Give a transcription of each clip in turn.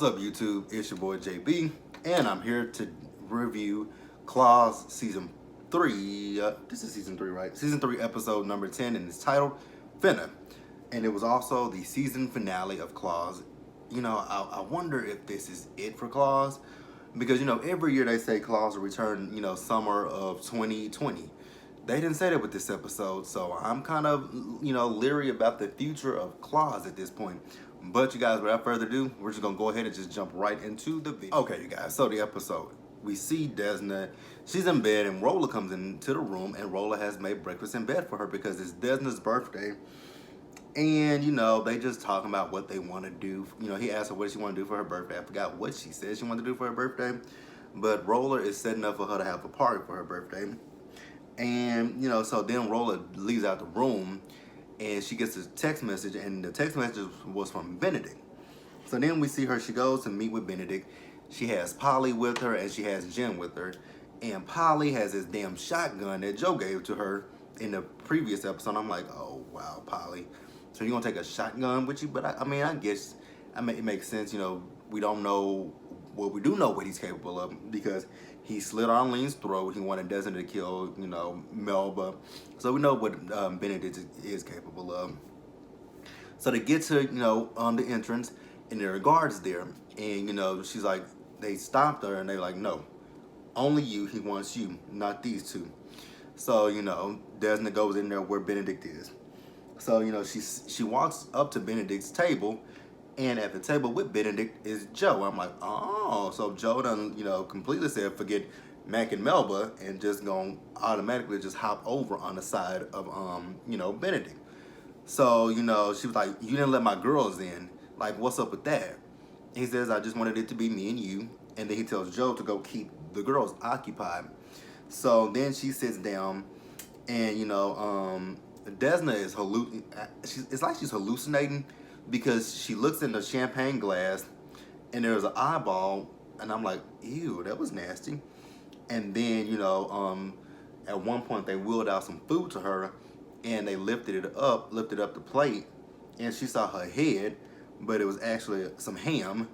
up, YouTube? It's your boy JB, and I'm here to review Claws Season 3. This is Season 3, right? Season 3, Episode number 10, and it's titled Finna. And it was also the season finale of Claws. I wonder if this is it for Claws, because, every year they say Claws will return, summer of 2020. They didn't say that with this episode, so I'm kind of, leery about the future of Claws at this point. But you guys, without further ado, we're just gonna go ahead and just jump right into the video. Okay, you guys, so the episode. We see Desna, she's in bed, and Rolla comes into the room, and Rolla has made breakfast in bed for her because it's Desna's birthday. And, they just talking about what they want to do. He asked her what she want to do for her birthday. I forgot what she said she wanted to do for her birthday. But Rolla is setting up for her to have a party for her birthday. And, so then Rolla leaves out the room and she gets a text message, and the text message was from Benedict. So then we see her, she goes to meet with Benedict. She has Polly with her and she has Jen with her. And Polly has this damn shotgun that Joe gave to her in the previous episode. I'm like, oh, wow, Polly. So you're going to take a shotgun with you? But I guess it makes sense. We don't know, well, we do know what he's capable of because he slit Arlene's throat. He wanted Desna to kill, Melba. So we know what Benedict is capable of. So they get to, on the entrance, and there are guards there. And, she's like, they stopped her, and they're like, no, only you. He wants you, not these two. So, Desna goes in there where Benedict is. So, she walks up to Benedict's table, and at the table with Benedict is Joe. I'm like, oh, so Joe done, completely said forget Mac and Melba and just gonna automatically just hop over on the side of, Benedict. So, she was like, you didn't let my girls in. Like, what's up with that? He says, I just wanted it to be me and you. And then he tells Joe to go keep the girls occupied. So then she sits down and, Desna is it's like she's hallucinating because she looks in the champagne glass and there's an eyeball, and I'm like, ew, that was nasty. And then, at one point they wheeled out some food to her and they lifted up the plate, and she saw her head, but it was actually some ham.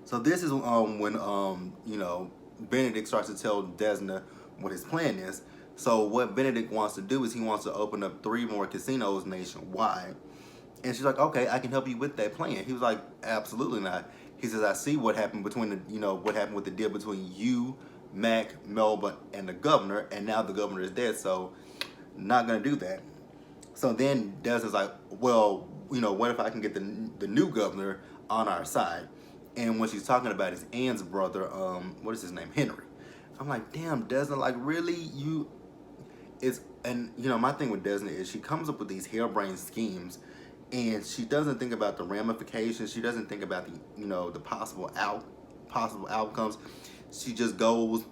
So this is when Benedict starts to tell Desna what his plan is. So what Benedict wants to do is he wants to open up 3 more casinos nationwide. And she's like, okay, I can help you with that plan. He was like, absolutely not. He says, I see what happened between what happened with the deal between you, Mac, Melba, and the governor, and now the governor is dead, so not gonna do that. So then Desna's like, well, what if I can get the new governor on our side? And what she's talking about is Anne's brother, what is his name? Henry. I'm like, damn, Desna, like, really? My thing with Desna is she comes up with these harebrained schemes, and she doesn't think about the ramifications. She doesn't think about the possible outcomes. She just goes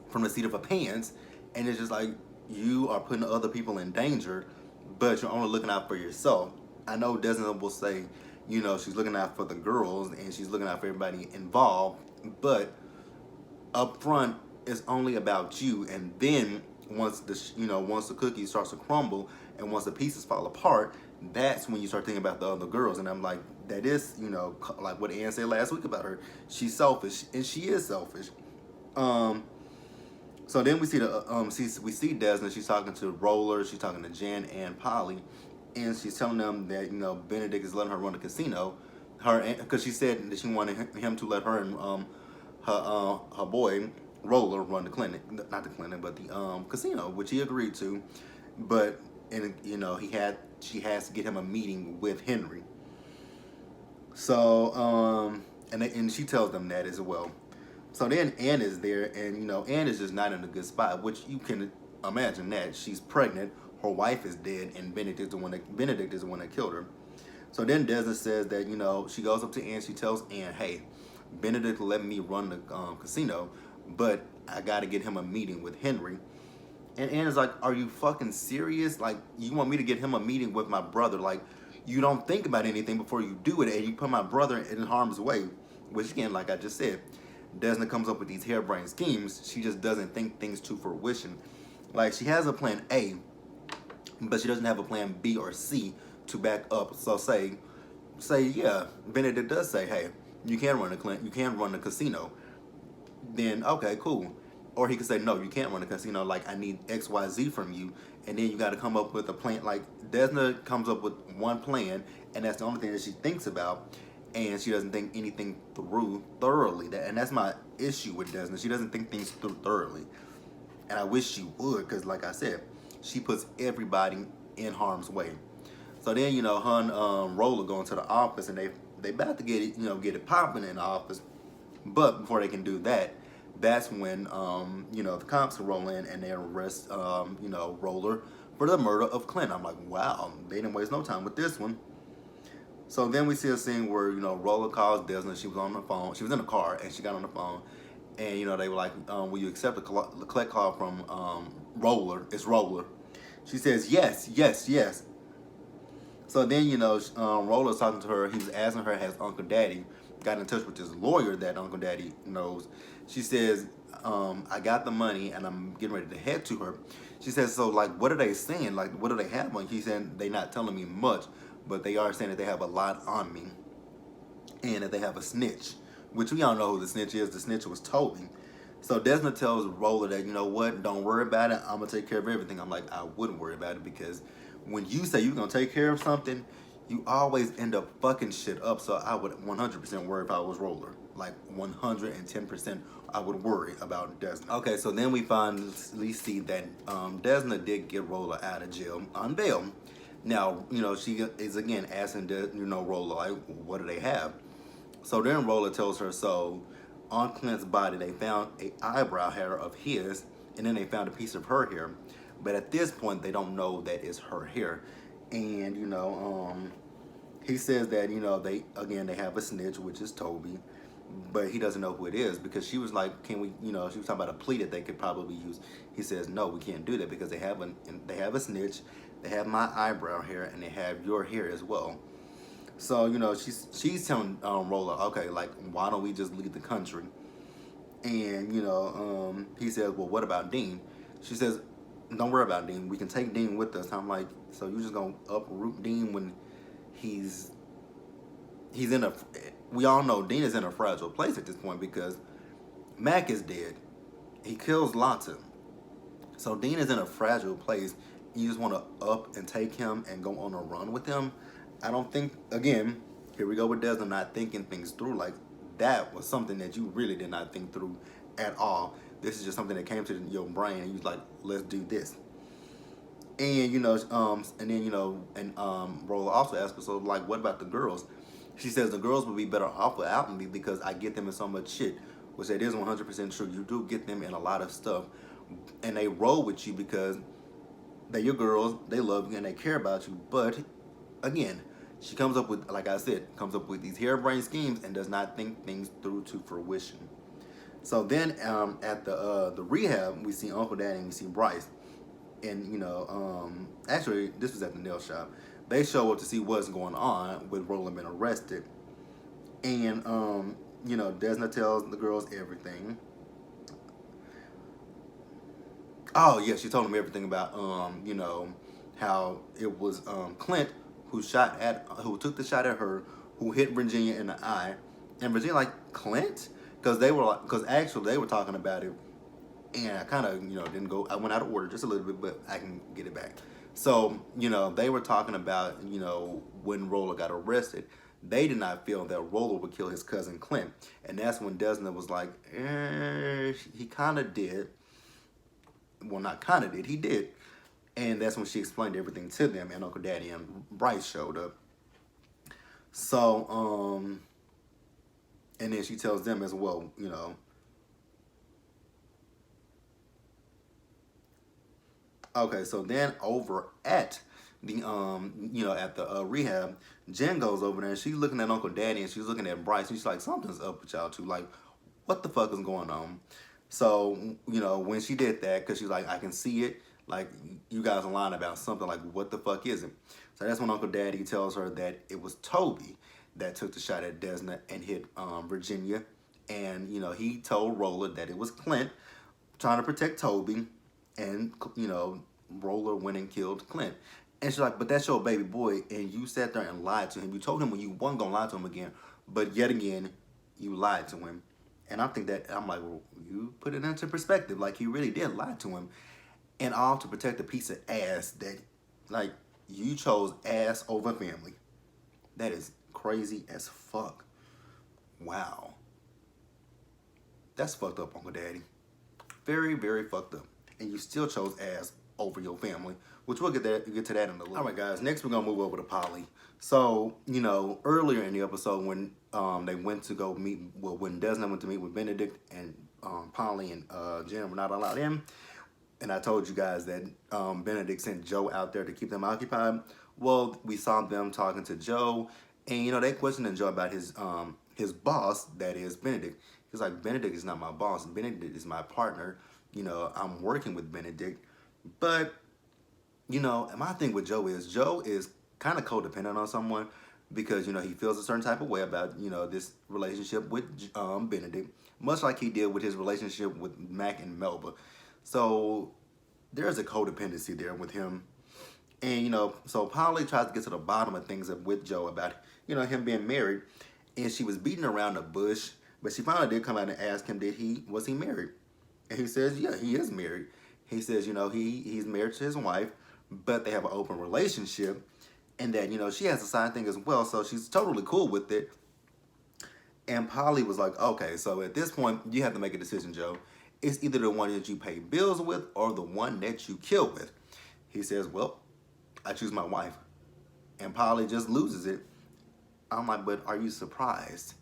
from the seat of her pants, and it's just like, you are putting other people in danger, but you're only looking out for yourself. I know Desna will say, she's looking out for the girls and she's looking out for everybody involved, but up front, it's only about you. And then once the cookie starts to crumble and once the pieces fall apart, that's when you start thinking about the other girls. And I'm like, that is, like what Anne said last week about her. She's selfish, and she is selfish. So then we see we see Desna. She's talking to Roller, she's talking to Jen and Polly, and she's telling them that Benedict is letting her run the casino. Because she said that she wanted him to let her and her boy Roller run the clinic, not the clinic, but the casino, which he agreed to. But she has to get him a meeting with Henry. So and she tells them that as well. So then Anne is there, and Anne is just not in a good spot, which you can imagine that. She's pregnant, her wife is dead, and Benedict is the one that killed her. So then Desna says that she goes up to Anne, she tells Anne, hey, Benedict let me run the casino, but I got to get him a meeting with Henry. And Anne is like, are you fucking serious? Like, you want me to get him a meeting with my brother? Like, you don't think about anything before you do it, and you put my brother in harm's way. Which, again, like I just said, Desna comes up with these harebrained schemes. She just doesn't think things to fruition. Like, she has a plan A, but she doesn't have a plan B or C to back up. So say say, yeah, Benedict does say, hey, you can run a clinic, you can run a casino, then okay, cool. Or he could say, no, you can't run a casino. Like, I need XYZ from you. And then you got to come up with a plan. Like, Desna comes up with one plan, and that's the only thing that she thinks about. And she doesn't think anything through thoroughly. And that's my issue with Desna. She doesn't think things through thoroughly. And I wish she would, because, like I said, she puts everybody in harm's way. So then, her and Roller go into the office, and they about to get it, get it popping in the office. But before they can do that, that's when the cops roll in and they arrest Roller for the murder of Clint. I'm like, wow, they didn't waste no time with this one. So then we see a scene where Roller calls Desna. She was on the phone. She was in the car and she got on the phone, and they were like, "Will you accept the collect call from Roller?" It's Roller. She says, "Yes, yes, yes." So then, Roller's talking to her. He was asking her, has Uncle Daddy got in touch with this lawyer that Uncle Daddy knows? She says, I got the money and I'm getting ready to head to her. She says, so, like, what are they saying? Like, what do they have on? He said, they not telling me much, but they are saying that they have a lot on me and that they have a snitch, which we all know who the snitch is. The snitch was Toby. So Desna tells Roller that, you know what, don't worry about it. I'm going to take care of everything. I'm like, I wouldn't worry about it, because when you say you're going to take care of something, you always end up fucking shit up. So I would 100% worry if I was Roller. Like 110% I would worry about Desna. Okay, so then we finally see that Desna did get Roller out of jail on bail. Now, she is again asking, Roller, like, what do they have? So then Roller tells her, so on Clint's body, they found a eyebrow hair of his, and then they found a piece of her hair. But at this point, they don't know that it's her hair. And, he says that, they have a snitch, which is Toby, but he doesn't know who it is, because she was like, can we, she was talking about a plea that they could probably use. He says, no, we can't do that, because they have a snitch, they have my eyebrow hair, and they have your hair as well. So, she's telling Roller, okay, like, why don't we just leave the country? And, he says, well, what about Dean? She says, don't worry about Dean. We can take Dean with us. I'm like, so you just going to uproot Dean when he's in a... We all know Dean is in a fragile place at this point, because Mac is dead. He kills Lotta. So Dean is in a fragile place. You just want to up and take him and go on a run with him? I don't think, again, here we go with Desna not thinking things through. Like, that was something that you really did not think through at all. This is just something that came to your brain, and you was like, let's do this. And, Roller also asked her, so, like, what about the girls? She says the girls would be better off without me, because I get them in so much shit, which that is 100% true. You do get them in a lot of stuff, and they roll with you because they're your girls, they love you, and they care about you. But again, she comes up with, like I said, these harebrained schemes and does not think things through to fruition. So then at the rehab, we see Uncle Daddy and we see Bryce. And, actually, this was at the nail shop. They show up to see what's going on with Roland being arrested. And, Desna tells the girls everything. Oh, yeah, she told them everything about, how it was Clint who took the shot at her, who hit Virginia in the eye. And Virginia like, Clint? Because actually they were talking about it, and I kind of, didn't go, I went out of order just a little bit, but I can get it back. So, they were talking about, when Roller got arrested, they did not feel that Roller would kill his cousin Clint. And that's when Desna was like, he kind of did. Well, not kind of did, he did. And that's when she explained everything to them, and Uncle Daddy and Bryce showed up. So, and then she tells them as well, Okay, so then over at the at the rehab, Jen goes over there and she's looking at Uncle Daddy and she's looking at Bryce and she's like, something's up with y'all two. Like, what the fuck is going on? So, when she did that, because she's like, I can see it, like, you guys are lying about something, like, what the fuck is it? So that's when Uncle Daddy tells her that it was Toby that took the shot at Desna and hit Virginia. And, he told Roller that it was Clint trying to protect Toby. And, Roller went and killed Clint. And she's like, but that's your baby boy, and you sat there and lied to him. You told him when you wasn't gonna lie to him again, but yet again, you lied to him. And I think that I'm like, well, you put it into perspective. Like he really did lie to him, and all to protect a piece of ass that, like, you chose ass over family. That is crazy as fuck. Wow, that's fucked up, Uncle Daddy. Very, very fucked up. And you still chose ass over your family, which we'll get to that in a little. All right, guys. Next, we're gonna move over to Polly. So, earlier in the episode when they went to go meet, well, when Desna went to meet with Benedict and Polly and Jen were not allowed in, and I told you guys that Benedict sent Joe out there to keep them occupied. Well, we saw them talking to Joe, and they questioning Joe about his boss, that is Benedict. He's like, Benedict is not my boss. Benedict is my partner. I'm working with Benedict, but my thing with Joe is kind of codependent on someone because he feels a certain type of way about this relationship with Benedict, much like he did with his relationship with Mac and Melba. So there's a codependency there with him. And so Polly tries to get to the bottom of things with Joe about him being married, and she was beating around the bush, but she finally did come out and ask him, was he married? And he says, yeah, he is married. He says, he's married to his wife, but they have an open relationship, and that she has a side thing as well, so she's totally cool with it. And Polly was like, okay, so at this point you have to make a decision, Joe. It's either the one that you pay bills with or the one that you kill with. He says, well, I choose my wife. And Polly just loses it. I'm like, but are you surprised?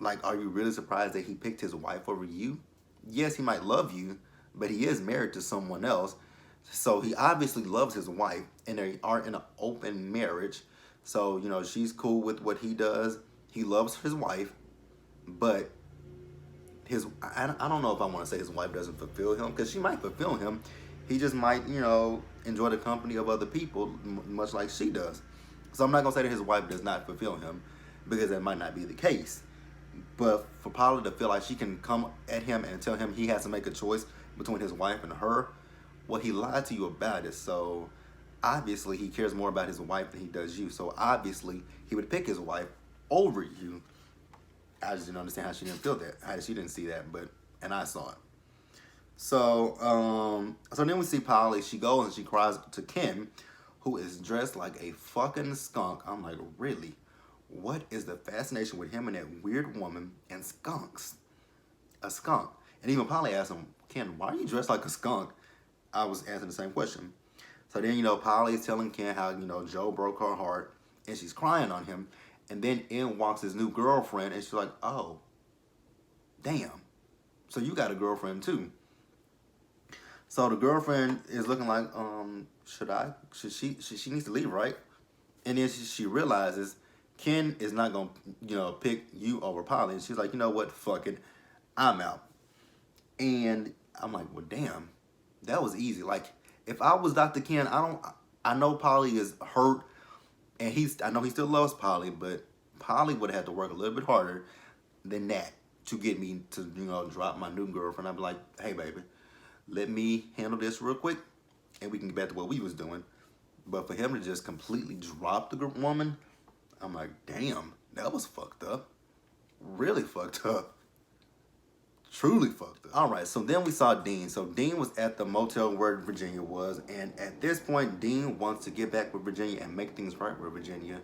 Like, are you really surprised that he picked his wife over you? Yes, he might love you, but he is married to someone else. So he obviously loves his wife, and they are in an open marriage. So, she's cool with what he does. He loves his wife, but I don't know if I want to say his wife doesn't fulfill him, because she might fulfill him. He just might, enjoy the company of other people, much like she does. So I'm not going to say that his wife does not fulfill him, because that might not be the case. But for Polly to feel like she can come at him and tell him he has to make a choice between his wife and her, well, he lied to you about it. So obviously he cares more about his wife than he does you. So obviously he would pick his wife over you. I just didn't understand how she didn't feel that. How she didn't see that, and I saw it. So then we see Polly. She goes and she cries to Ken, who is dressed like a fucking skunk. I'm like, really? What is the fascination with him and that weird woman and skunks? A skunk. And even Polly asked him, Ken, why are you dressed like a skunk? I was answering the same question. So then, Polly is telling Ken how, Joe broke her heart, and she's crying on him. And then in walks his new girlfriend, and she's like, oh, damn. So you got a girlfriend too. So the girlfriend is looking like, she needs to leave, right? And then she realizes Ken is not going to, pick you over Polly. And she's like, you know what, fuck it, I'm out. And I'm like, well, damn, that was easy. Like, if I was Dr. Ken, I know Polly is hurt, and I know he still loves Polly, but Polly would have had to work a little bit harder than that to get me to, drop my new girlfriend. I'd be like, hey, baby, let me handle this real quick, and we can get back to what we was doing. But for him to just completely drop the woman, I'm like, damn, that was fucked up. Really fucked up. Truly fucked up. All right, so then we saw Dean. So Dean was at the motel where Virginia was, and at this point, Dean wants to get back with Virginia and make things right with Virginia.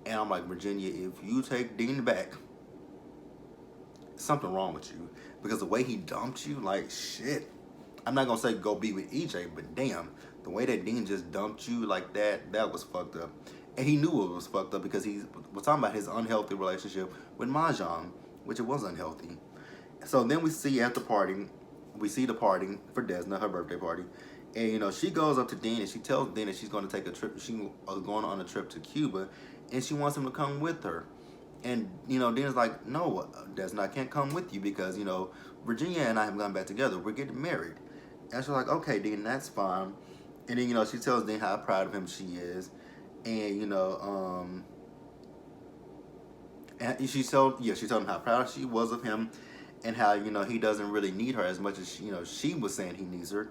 And I'm like, Virginia, if you take Dean back, something wrong with you. Because the way he dumped you, like, shit. I'm not going to say go be with EJ, but damn, the way that Dean just dumped you like that was fucked up. And he knew it was fucked up because he was talking about his unhealthy relationship with Mahjong, which it was unhealthy. So then we see at the party, we see the party for Desna, her birthday party. And, she goes up to Dean and she tells Dean that she's going to take a trip. She's going on a trip to Cuba, and she wants him to come with her. And, Dean's like, no, Desna, I can't come with you because, Virginia and I have gone back together. We're getting married. And she's like, okay, Dean, that's fine. And then, she tells Dean how proud of him she is. And, and she told him how proud she was of him and how, he doesn't really need her as much as, she was saying he needs her.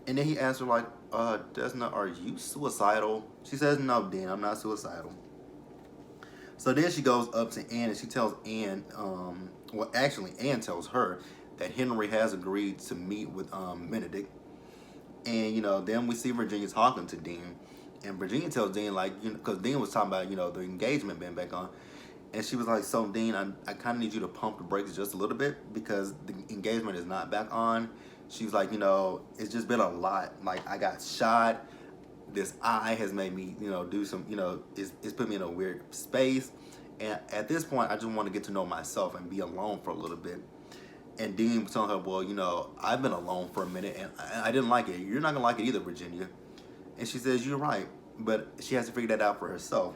And then he asked her like, Desna, are you suicidal? She says, no, Dean, I'm not suicidal. So then she goes up to Anne and she tells Anne, well, actually, Anne tells her that Henry has agreed to meet with Benedict. And, then we see Virginia talking to Dean. And Virginia tells Dean, like, because Dean was talking about, the engagement being back on. And she was like, so, Dean, I kind of need you to pump the brakes just a little bit because the engagement is not back on. She was like, it's just been a lot. Like, I got shot. This eye has made me, do some, it's put me in a weird space. And at this point, I just want to get to know myself and be alone for a little bit. And Dean was telling her, well, I've been alone for a minute and I didn't like it. You're not going to like it either, Virginia. And she says, you're right. But she has to figure that out for herself.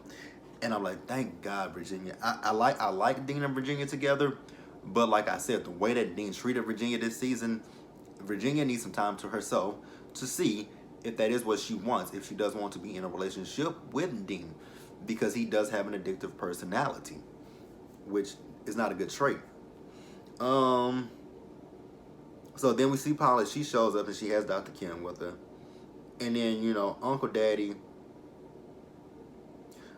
And I'm like, thank God, Virginia. I like Dean and Virginia together. But like I said, the way that Dean treated Virginia this season, Virginia needs some time to herself to see if that is what she wants, if she does want to be in a relationship with Dean, because he does have an addictive personality, which is not a good trait. So then we see Polly. She shows up and she has Dr. Kim with her. And then, Uncle Daddy.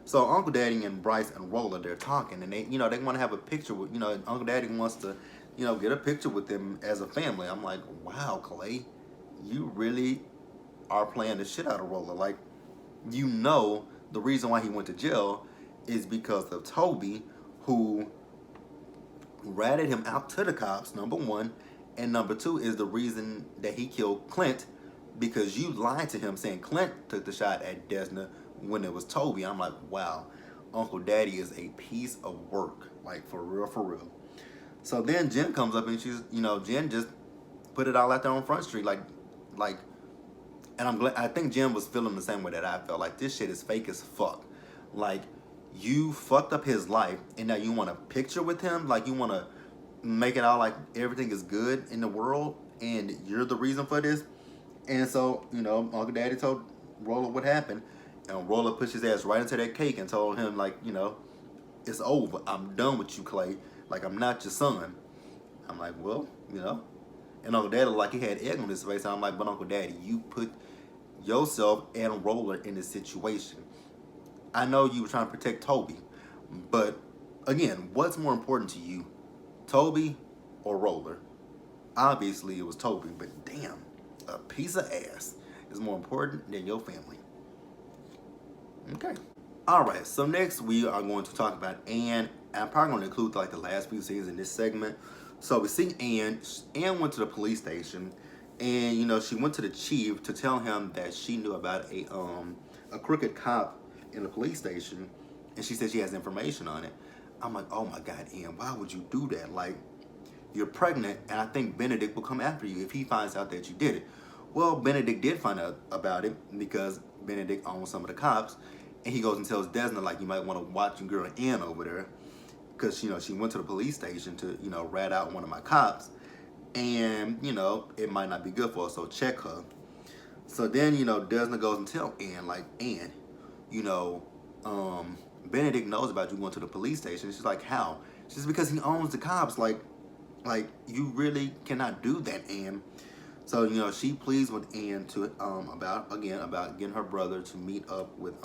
So Uncle Daddy and Bryce and Roller, they're talking. And they want to have a picture with, Uncle Daddy wants to, get a picture with them as a family. I'm like, wow, Clay, you really are playing the shit out of Roller. Like, the reason why he went to jail is because of Toby, who ratted him out to the cops, number one. And number two is the reason that he killed Clint, because you lied to him saying Clint took the shot at Desna when it was Toby. I'm like, wow, Uncle Daddy is a piece of work. Like, for real, for real. So then Jen comes up and she's, Jen just put it all out there on Front Street. Like, and I'm glad, I think Jen was feeling the same way that I felt. Like, this shit is fake as fuck. Like, you fucked up his life and now you want a picture with him? Like, you want to make it out like everything is good in the world and you're the reason for this? And so, Uncle Daddy told Roller what happened. And Roller pushed his ass right into that cake and told him, like, it's over. I'm done with you, Clay. Like, I'm not your son. I'm like, well, And Uncle Daddy, like, he had egg on his face. I'm like, but Uncle Daddy, you put yourself and Roller in this situation. I know you were trying to protect Toby. But, again, what's more important to you? Toby or Roller? Obviously, it was Toby. But, damn, a piece of ass is more important than your family. Okay. Alright, so next we are going to talk about Anne. I'm probably going to include like the last few scenes in this segment. So we see Anne. Anne went to the police station and she went to the chief to tell him that she knew about a crooked cop in the police station, and she said she has information on it. I'm like, oh my God, Anne, why would you do that? Like, you're pregnant and I think Benedict will come after you if he finds out that you did it. Well, Benedict did find out about it because Benedict owns some of the cops. And he goes and tells Desna, like, you might want to watch your girl Ann over there. Because, she went to the police station to, rat out one of my cops. And, it might not be good for her, so check her. So then, Desna goes and tells Ann, like, Ann, Benedict knows about you going to the police station. She's like, how? She says, because he owns the cops. Like, you really cannot do that, Ann. So, she pleads with Anne to about getting her brother to meet up with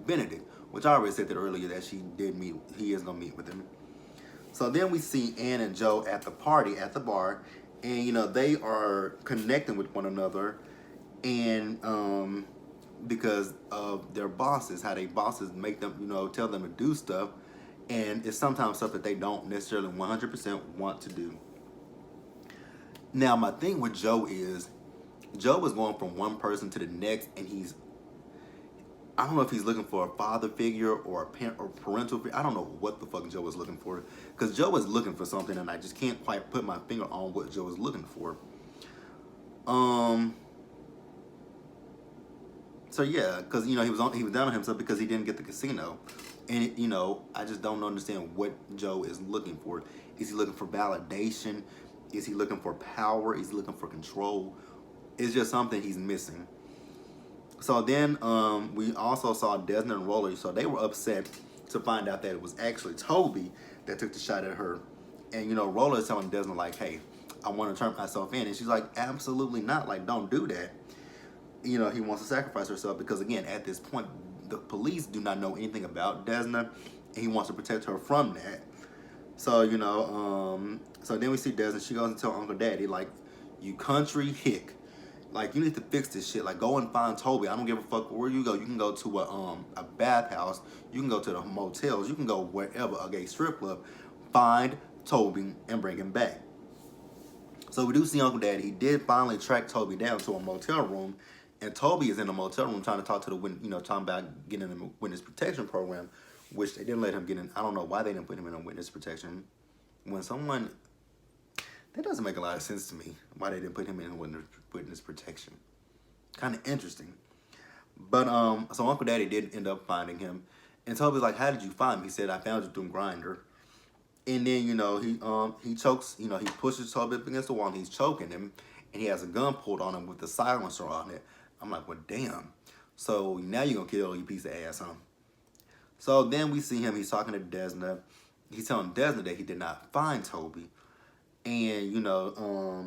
Benedict, which I already said that earlier that he is gonna meet with him. So then we see Anne and Joe at the party at the bar, and they are connecting with one another, and because of their bosses, how they bosses make them, tell them to do stuff, and it's sometimes stuff that they don't necessarily 100% want to do. Now, my thing with Joe is going from one person to the next, and I don't know if he's looking for a father figure or a parent or parental figure. I don't know what the fuck Joe is looking for, because Joe is looking for something, and I just can't quite put my finger on what Joe is looking for. So yeah, because he was down on himself because he didn't get the casino, and I just don't understand what Joe is looking for. Is he looking for validation? Is he looking for power? Is he looking for control? It's just something he's missing. So then we also saw Desna and Roller. So they were upset to find out that it was actually Toby that took the shot at her. And Roller is telling Desna, like, hey, I want to turn myself in. And she's like, absolutely not. Like, don't do that. You know, he wants to sacrifice herself because, again, at this point, the police do not know anything about Desna, and he wants to protect her from that. So, you know, so then we see Desna. She goes and tell Uncle Daddy, like, you country hick. Like, you need to fix this shit. Like, go and find Toby. I don't give a fuck where you go. You can go to a bathhouse. You can go to the motels. You can go wherever, a gay strip club. Find Toby and bring him back. So we do see Uncle Daddy. He did finally track Toby down to a motel room. And Toby is in a motel room trying to talk to talking about getting in a witness protection program, which they didn't let him get in. I don't know why they didn't put him in a witness protection. That doesn't make a lot of sense to me, why they didn't put him in a witness protection. Kind of interesting. But, so Uncle Daddy did end up finding him. And Toby's like, how did you find me? He said, I found you through Grindr. And then, you know, he chokes, you know, he pushes Toby up against the wall and he's choking him. And he has a gun pulled on him with the silencer on it. I'm like, well, damn. So now you're going to kill you piece of ass, huh? So then we see him. He's talking to Desna. He's telling Desna that he did not find Toby. And, you know,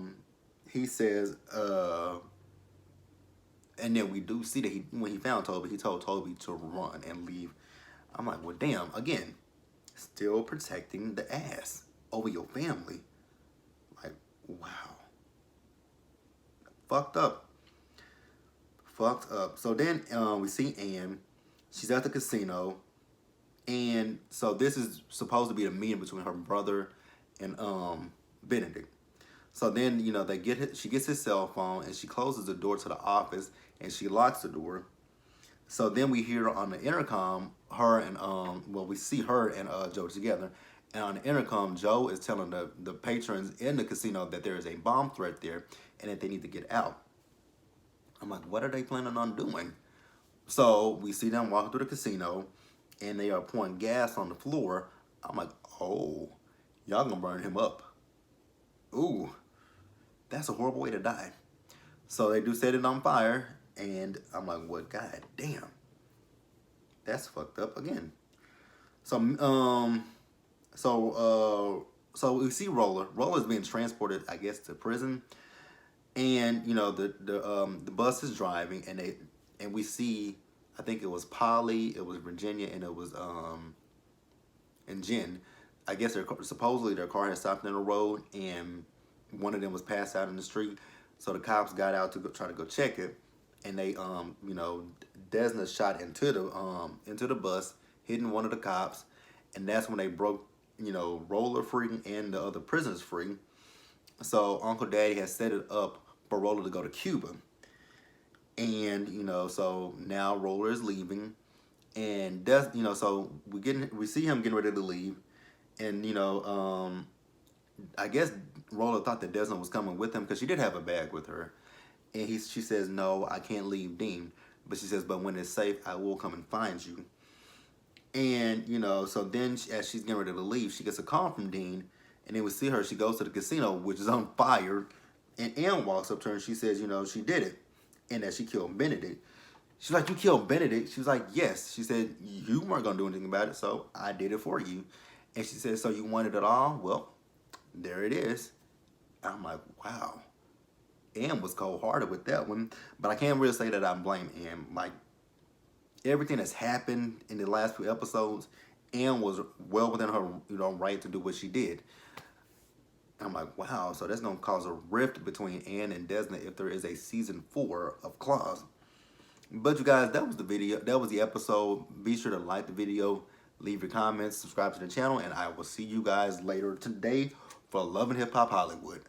he says, and then we do see that when he found Toby, he told Toby to run and leave. I'm like, well, damn. Again, still protecting the ass over your family. Like, wow. Fucked up. So then we see Ann. She's at the casino. And so this is supposed to be the meeting between her brother and Benedict. So then, you know, she gets his cell phone and she closes the door to the office and she locks the door. So then we hear on the intercom, we see her and Joe together. And on the intercom, Joe is telling the patrons in the casino that there is a bomb threat there and that they need to get out. I'm like, what are they planning on doing? So we see them walking through the casino and they are pouring gas on the floor. I'm like, oh, y'all gonna burn him up. Ooh, that's a horrible way to die. So they do set it on fire and I'm like, what? God damn. That's fucked up again. So we see Roller. Roller's being transported, I guess, to prison. And you know the bus is driving, and we see, I think it was Polly, it was Virginia, and it was and Jen. I guess supposedly their car had stopped in the road, and one of them was passed out in the street. So the cops got out to try to go check it, and they you know, Desna shot into the bus, hitting one of the cops, and that's when they broke, you know, Roller free and the other prisoners free. So Uncle Daddy has set it up for Roller to go to Cuba. And, you know, so now Roller is leaving. And, you know, so we see him getting ready to leave. And, you know, I guess Roller thought that Desna was coming with him because she did have a bag with her. And she says, no, I can't leave Dean. But she says, but when it's safe, I will come and find you. And, you know, so then as she's getting ready to leave, she gets a call from Dean. And then we see her, she goes to the casino, which is on fire. And Ann walks up to her and she says, you know, she did it. And that she killed Benedict. She's like, you killed Benedict? She was like, yes. She said, you weren't going to do anything about it, so I did it for you. And she said, so you wanted it all? Well, there it is. I'm like, wow. Ann was cold-hearted with that one. But I can't really say that I blame Ann. Like, everything that's happened in the last few episodes, Ann was well within her, you know, right to do what she did. I'm like, wow, so that's going to cause a rift between Ann and Desna if there is a season 4 of Claws. But you guys, that was the video. That was the episode. Be sure to like the video, leave your comments, subscribe to the channel, and I will see you guys later today for Love and Hip Hop Hollywood.